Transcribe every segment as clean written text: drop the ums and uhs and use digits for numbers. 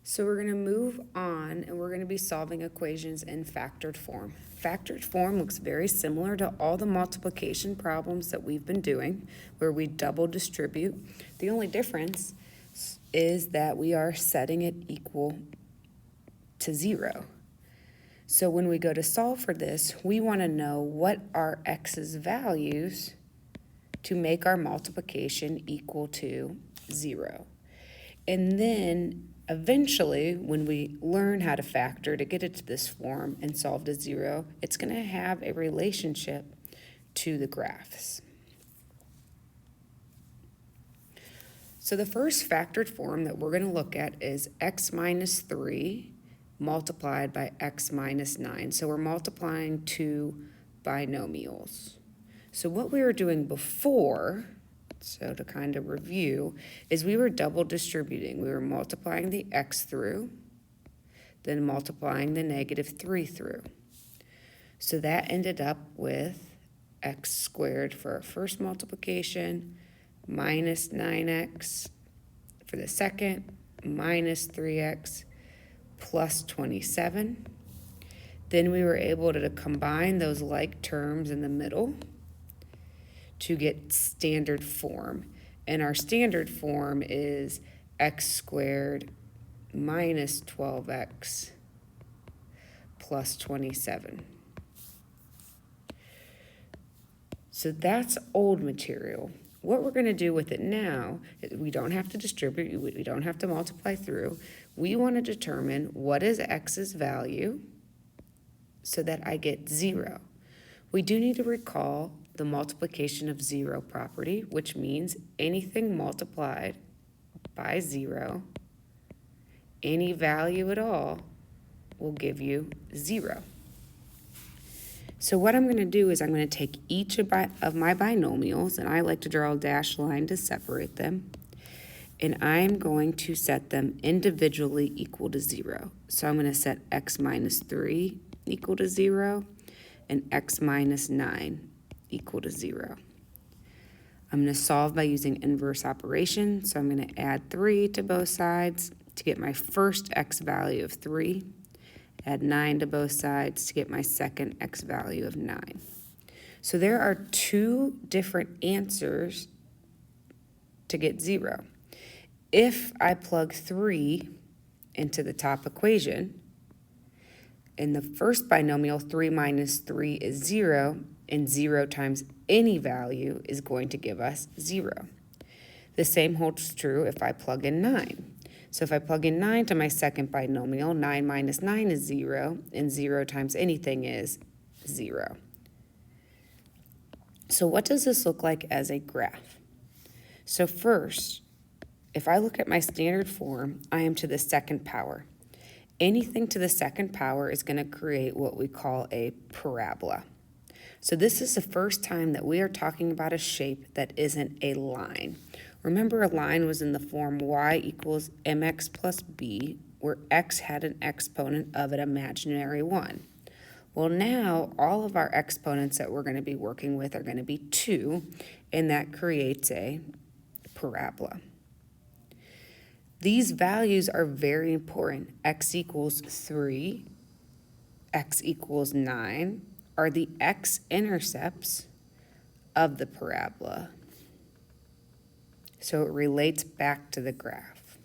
So we're going to move on and we're going to be solving equations in factored form. Factored form looks very similar to all the multiplication problems that we've been doing where we double distribute. The only difference is that we are setting it equal to 0. So when we go to solve for this, we want to know what are x's values to make our multiplication equal to 0. And then eventually, when we learn how to factor to get it to this form and solve to 0, it's going to have a relationship to the graphs. So the first factored form that we're going to look at is x minus 3 multiplied by x minus 9. So we're multiplying two binomials. So what we were doing before, so to kind of review, is we were double distributing. We were multiplying the x through, then multiplying the negative 3 through. So that ended up with x squared for our first multiplication, minus 9x for the second, minus 3x, plus 27. Then we were able to combine those like terms in the middle to get standard form. And our standard form is x squared minus 12x plus 27. So that's old material. What we're going to do with it now, we don't have to distribute, we don't have to multiply through. We want to determine what is x's value so that I get 0. We do need to recall the multiplication of 0 property, which means anything multiplied by 0, any value at all, will give you 0. So what I'm going to do is I'm going to take each of my binomials, and I like to draw a dashed line to separate them, and I'm going to set them individually equal to 0. So I'm going to set x minus 3 equal to 0 and x minus 9 equal to 0. I'm going to solve by using inverse operation, so I'm going to add 3 to both sides to get my first x value of 3, add 9 to both sides to get my second x value of 9. So there are two different answers to get 0. If I plug 3 into the top equation, in the first binomial, 3 minus 3 is 0, and 0 times any value is going to give us 0. The same holds true if I plug in 9. So if I plug in 9 to my second binomial, 9 minus 9 is 0, and 0 times anything is 0. So what does this look like as a graph? So first, if I look at my standard form, I am to the second power. Anything to the second power is going to create what we call a parabola. So this is the first time that we are talking about a shape that isn't a line. Remember, a line was in the form y equals mx plus b, where x had an exponent of an imaginary 1. Well, now all of our exponents that we're going to be working with are going to be 2, and that creates a parabola. These values are very important. X equals 3, x equals 9 are the x-intercepts of the parabola. So it relates back to the graph.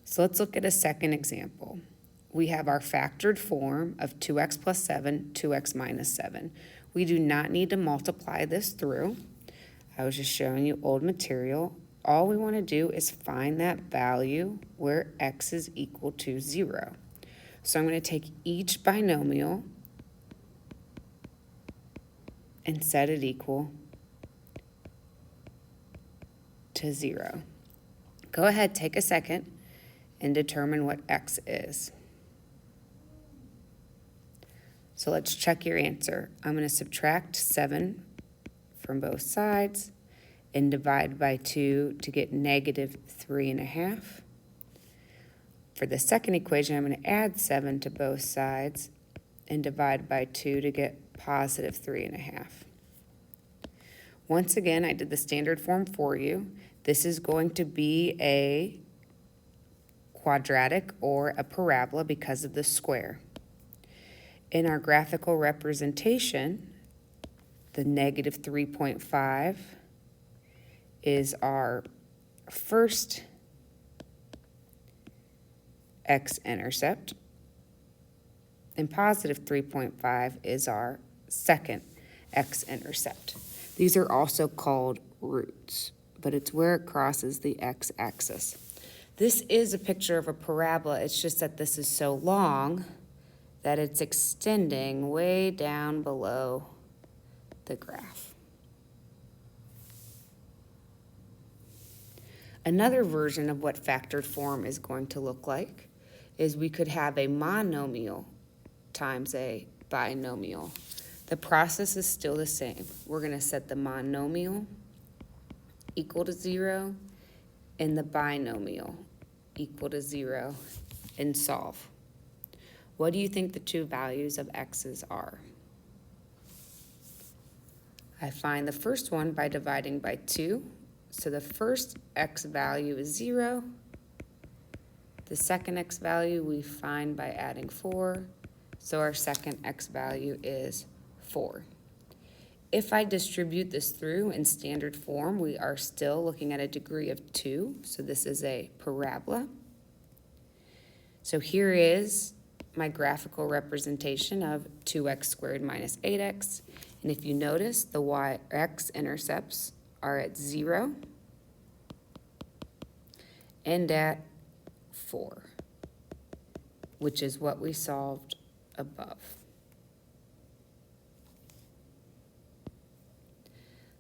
So let's look at a second example. We have our factored form of 2x plus 7, 2x minus 7. We do not need to multiply this through. I was just showing you old material. All we want to do is find that value where x is equal to 0. So I'm going to take each binomial and set it equal to 0. Go ahead, take a second, and determine what x is. So let's check your answer. I'm going to subtract 7 from both sides and divide by 2 to get negative 3.5. For the second equation, I'm going to add 7 to both sides and divide by 2 to get positive 3.5. Once again, I did the standard form for you. This is going to be a quadratic or a parabola because of the square. In our graphical representation, the negative 3.5 is our first x-intercept, and positive 3.5 is our second x-intercept. These are also called roots, but it's where it crosses the x-axis. This is a picture of a parabola. It's just that this is so long that it's extending way down below the graph. Another version of what factored form is going to look like is we could have a monomial times a binomial. The process is still the same. We're going to set the monomial equal to 0 and the binomial equal to 0 and solve. What do you think the two values of x's are? I find the first one by dividing by 2. So the first x value is 0. The second x value we find by adding 4. So our second x value is 4. If I distribute this through in standard form, we are still looking at a degree of 2. So this is a parabola. So here is my graphical representation of 2x squared minus 8x. And if you notice, the x-intercepts are at 0 and at 4, which is what we solved above.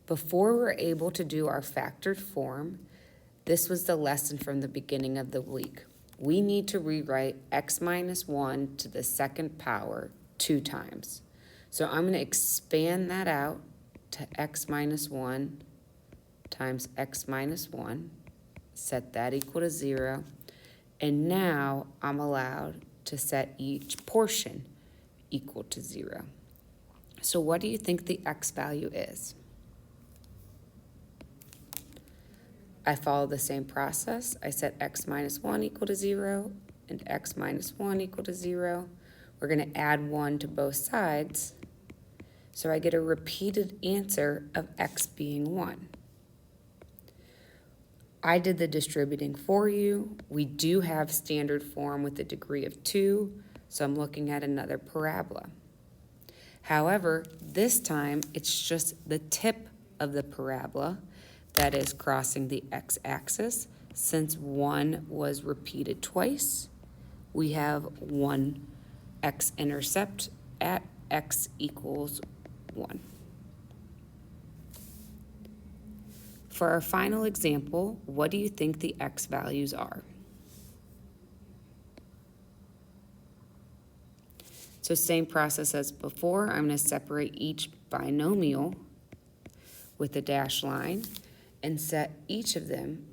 Before we're able to do our factored form, this was the lesson from the beginning of the week. We need to rewrite x minus 1 to the second power 2 times. So I'm going to expand that out to x minus 1 times x minus 1, set that equal to 0, and now I'm allowed to set each portion equal to 0. So what do you think the x value is? I follow the same process. I set x minus 1 equal to 0 and x minus 1 equal to 0. We're going to add 1 to both sides, so I get a repeated answer of x being 1. I did the distributing for you. We do have standard form with a degree of 2, so I'm looking at another parabola. However, this time it's just the tip of the parabola that is crossing the x-axis. Since 1 was repeated twice, we have one x-intercept at x equals 1. For our final example, what do you think the x values are? So same process as before. I'm going to separate each binomial with a dashed line and set each of them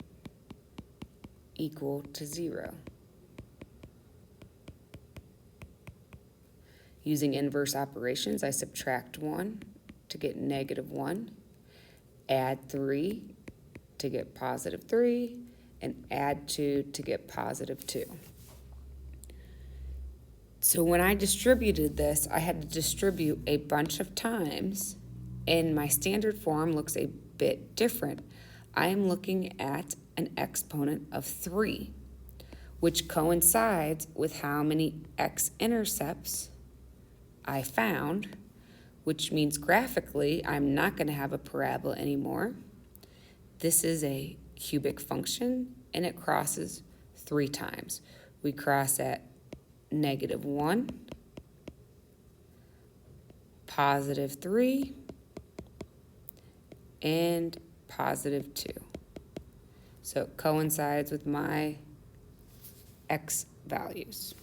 equal to 0. Using inverse operations, I subtract 1 to get negative 1, add 3 to get positive 3, and add 2 to get positive 2. So when I distributed this, I had to distribute a bunch of times, and my standard form looks a bit different. I am looking at an exponent of 3, which coincides with how many x-intercepts I found, which means graphically I'm not going to have a parabola anymore. This is a cubic function, and it crosses 3 times. We cross at negative 1, positive 3, and positive 2. So it coincides with my x values.